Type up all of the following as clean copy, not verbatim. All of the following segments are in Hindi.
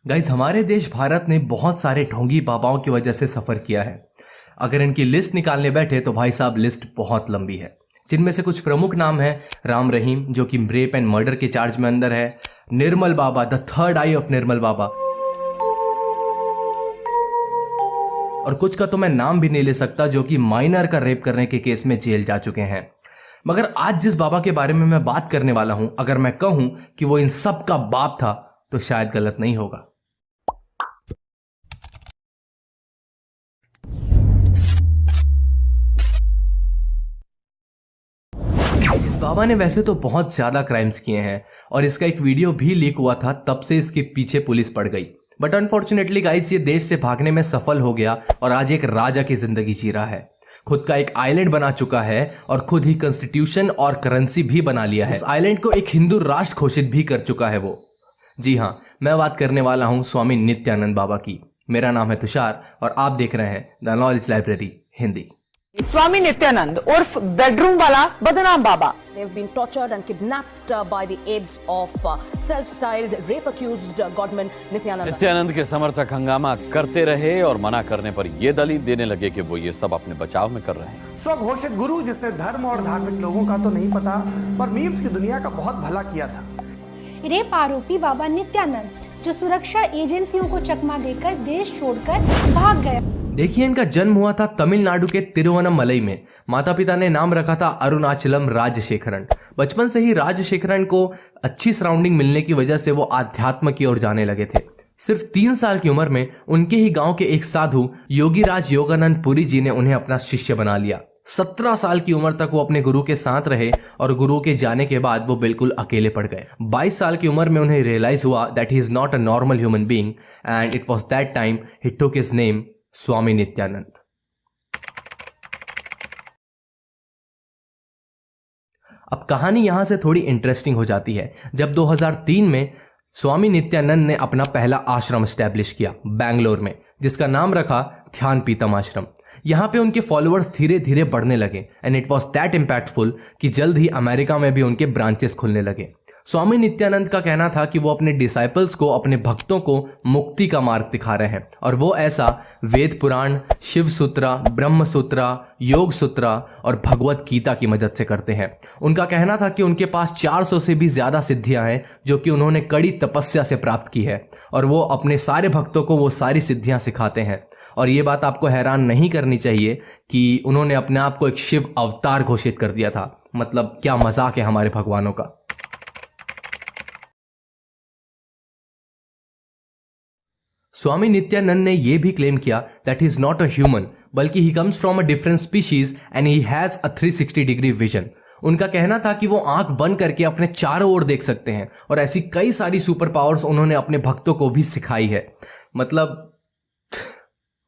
गाइज, हमारे देश भारत ने बहुत सारे ढोंगी बाबाओं की वजह से सफ़र किया है। अगर इनकी लिस्ट निकालने बैठे तो भाई साहब लिस्ट बहुत लंबी है। जिनमें से कुछ प्रमुख नाम है राम रहीम, जो कि रेप एंड मर्डर के चार्ज में अंदर है। निर्मल बाबा, द थर्ड आई ऑफ निर्मल बाबा। और कुछ का तो मैं नाम भी नहीं ले सकता, जो कि माइनर का रेप करने के केस में जेल जा चुके हैं। मगर आज जिस बाबा के बारे में मैं बात करने वाला हूं, अगर मैं कहूं कि वो इन सब का बाप था तो शायद गलत नहीं होगा। इस बाबा ने वैसे तो बहुत ज्यादा क्राइम्स किए हैं और इसका एक वीडियो भी लीक हुआ था, तब से इसके पीछे पुलिस पड़ गई। बट अनफॉर्चुनेटली गाइस, ये देश से भागने में सफल हो गया और आज एक राजा की जिंदगी जी रहा है। खुद का एक आइलैंड बना चुका है और खुद ही कॉन्स्टिट्यूशन और करेंसी भी बना लिया है। इस आइलैंड को एक हिंदू राष्ट्र घोषित भी कर चुका है वो। जी हाँ, मैं बात करने वाला हूँ स्वामी नित्यानंद बाबा की। मेरा नाम है तुषार और आप देख रहे हैं द नॉलेज लाइब्रेरी हिंदी। स्वामी नित्यानंद उर्फ बेडरूम वाला बदनाम बाबा। They've been tortured and kidnapped by the aides of self-styled rape-accused Godman Nityananda. Nityanand के समर्थक हंगामा करते रहे और मना करने पर यह दलील देने लगे कि वो ये सब अपने बचाव में कर रहे हैं। स्वघोषित गुरु जिसने धर्म और धार्मिक लोगों का तो नहीं पता, पर मीम्स की दुनिया का बहुत भला किया था। रेप आरोपी बाबा नित्यानंद, जो सुरक्षा एजेंसियों को चकमा देकर देश छोड़कर भाग गया। देखिए, इनका जन्म हुआ था तमिलनाडु के तिरुवनमलई में। माता पिता ने नाम रखा था अरुणाचलम राजशेखरन। बचपन से ही राजशेखरन को अच्छी सराउंडिंग मिलने की वजह से वो आध्यात्म की ओर जाने लगे थे। सिर्फ 3 साल की उम्र में उनके ही गांव के एक साधु योगीराज योगानंद पुरी जी ने उन्हें अपना शिष्य बना लिया। 17 साल की उम्र तक वो अपने गुरु के साथ रहे और गुरु के जाने के बाद वो बिल्कुल अकेले पड़ गए। 22 साल की उम्र में उन्हें रियलाइज हुआ that he is not a normal human being and it was that time he took his name Swami Nityanand. अब कहानी यहां से थोड़ी इंटरेस्टिंग हो जाती है। जब 2003 में स्वामी नित्यानंद ने अपना पहला आश्रम स्टैब्लिश किया बैंगलोर में, जिसका नाम रखा ध्यान पीतम आश्रम। यहाँ पे उनके फॉलोअर्स धीरे धीरे बढ़ने लगे and it was that impactful कि जल्द ही अमेरिका में भी उनके ब्रांचेस खुलने लगे। स्वामी नित्यानंद का कहना था कि वो अपने डिसाइपल्स को, अपने भक्तों को मुक्ति का मार्ग दिखा रहे हैं और वो ऐसा वेद पुराण, शिव सूत्रा, ब्रह्म सूत्रा, योग सूत्रा और भगवत गीता की मदद से करते हैं। उनका कहना था कि उनके पास 400 से भी ज्यादा सिद्धियां हैं जो कि उन्होंने कड़ी तपस्या से प्राप्त की है और वो अपने सारे भक्तों को वो सारी सिद्धियां सिखाते हैं। और ये बात आपको हैरान नहीं करनी चाहिए कि उन्होंने अपने आप को एक शिव अवतार घोषित कर दिया था। मतलब क्या मजाक है हमारे भगवानों का। स्वामी नित्यानंद ने यह भी क्लेम किया that he is not a human, बल्कि he comes from a different species and he has a 360 degree vision. उनका कहना था कि वो आंख बंद करके अपने चारों ओर देख सकते हैं और ऐसी कई सारी सुपर पावर्स उन्होंने अपने भक्तों को भी सिखाई है। मतलब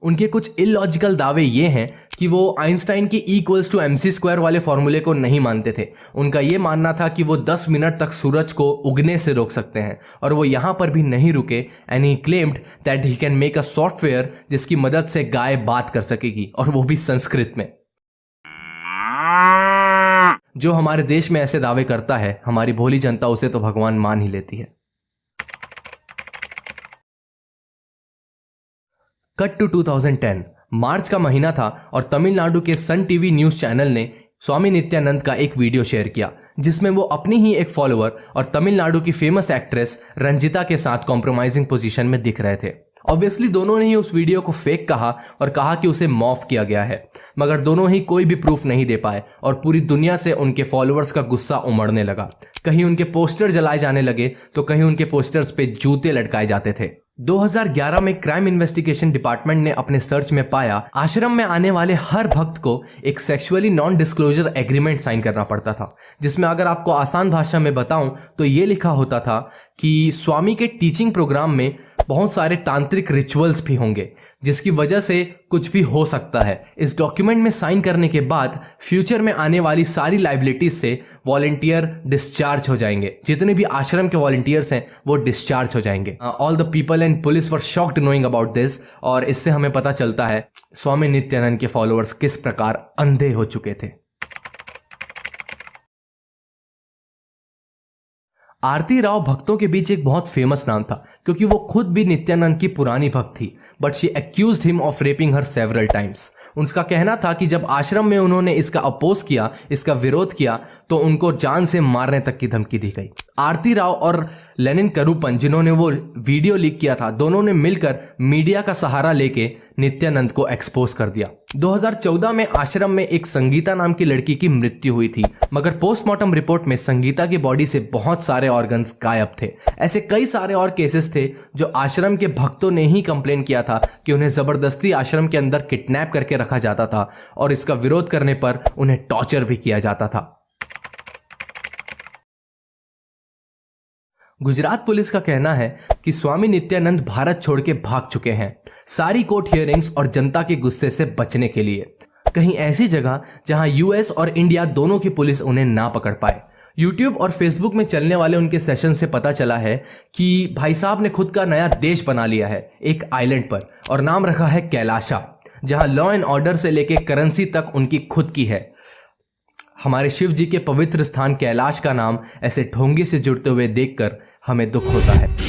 उनके कुछ इलॉजिकल दावे ये हैं कि वो आइंस्टाइन की E=mc² वाले फॉर्मूले को नहीं मानते थे। उनका ये मानना था कि वो 10 मिनट तक सूरज को उगने से रोक सकते हैं और वो यहाँ पर भी नहीं रुके and he claimed that he can make a software जिसकी मदद से गाय बात कर सकेगी, और वो भी संस्कृत में। जो हमारे देश में ऐसे दावे करता है, हमारी भोली जनता उसे तो भगवान मान ही लेती है। कट टू 2010, मार्च का महीना था और तमिलनाडु के सन टीवी न्यूज चैनल ने स्वामी नित्यानंद का एक वीडियो शेयर किया जिसमें वो अपनी ही एक फॉलोअर और तमिलनाडु की फेमस एक्ट्रेस रंजिता के साथ कॉम्प्रोमाइजिंग पोजीशन में दिख रहे थे। ऑब्वियसली दोनों ने ही उस वीडियो को फेक कहा और कहा कि उसे मॉफ किया गया है, मगर दोनों ही कोई भी प्रूफ नहीं दे पाए और पूरी दुनिया से उनके फॉलोअर्स का गुस्सा उमड़ने लगा। कहीं उनके पोस्टर जलाए जाने लगे तो कहीं उनके पोस्टर्स पे जूते लटकाए जाते थे। 2011 में क्राइम इन्वेस्टिगेशन डिपार्टमेंट ने अपने सर्च में पाया आश्रम में आने वाले हर भक्त को एक sexually non disclosure agreement sign करना पड़ता था, जिसमें अगर आपको आसान भाषा में बताऊं तो ये लिखा होता था कि स्वामी के टीचिंग प्रोग्राम में बहुत सारे तांत्रिक रिचुअल्स भी होंगे जिसकी वजह से कुछ भी हो सकता है। इस डॉक्यूमेंट में साइन करने के बाद फ्यूचर में आने वाली सारी लाइबिलिटीज से वॉलंटियर डिस्चार्ज हो जाएंगे। जितने भी आश्रम के वॉलंटियर्स हैं वो डिस्चार्ज हो जाएंगे। All the people and police were shocked knowing about this, और इससे हमें पता चलता है स्वामी नित्यानंद के फॉलोअर्स किस प्रकार अंधे हो चुके थे। आरती राव भक्तों के बीच एक बहुत फेमस नाम था क्योंकि वो खुद भी नित्यानंद की पुरानी भक्त थी, but she accused him of rapping her several times. उनका कहना था कि जब आश्रम में उन्होंने इसका अपोज किया, इसका विरोध किया, तो उनको जान से मारने तक की धमकी दी गई। आरती राव और लेनिन करूपन, जिन्होंने वो वीडियो लीक किया था, दोनों ने मिलकर मीडिया का सहारा लेके नित्यानंद को एक्सपोज कर दिया। 2014 में आश्रम में एक संगीता नाम की लड़की की मृत्यु हुई थी, मगर पोस्टमार्टम रिपोर्ट में संगीता की बॉडी से बहुत सारे ऑर्गन्स गायब थे। ऐसे कई सारे और केसेस थे जो आश्रम के भक्तों ने ही कंप्लेन किया था कि उन्हें जबरदस्ती आश्रम के अंदर किडनैप करके रखा जाता था और इसका विरोध करने पर उन्हें टॉर्चर भी किया जाता था। गुजरात पुलिस का कहना है कि स्वामी नित्यानंद भारत छोड़ के भाग चुके हैं, सारी कोर्ट हियरिंग्स और जनता के गुस्से से बचने के लिए, कहीं ऐसी जगह जहां यूएस और इंडिया दोनों की पुलिस उन्हें ना पकड़ पाए। यूट्यूब और फेसबुक में चलने वाले उनके सेशन से पता चला है कि भाई साहब ने खुद का नया देश बना लिया है एक आइलैंड पर, और नाम रखा है कैलाशा, जहां लॉ एंड ऑर्डर से लेके करेंसी तक उनकी खुद की है। हमारे शिव जी के पवित्र स्थान कैलाश का नाम ऐसे ढोंगे से जुड़ते हुए देखकर हमें दुख होता है।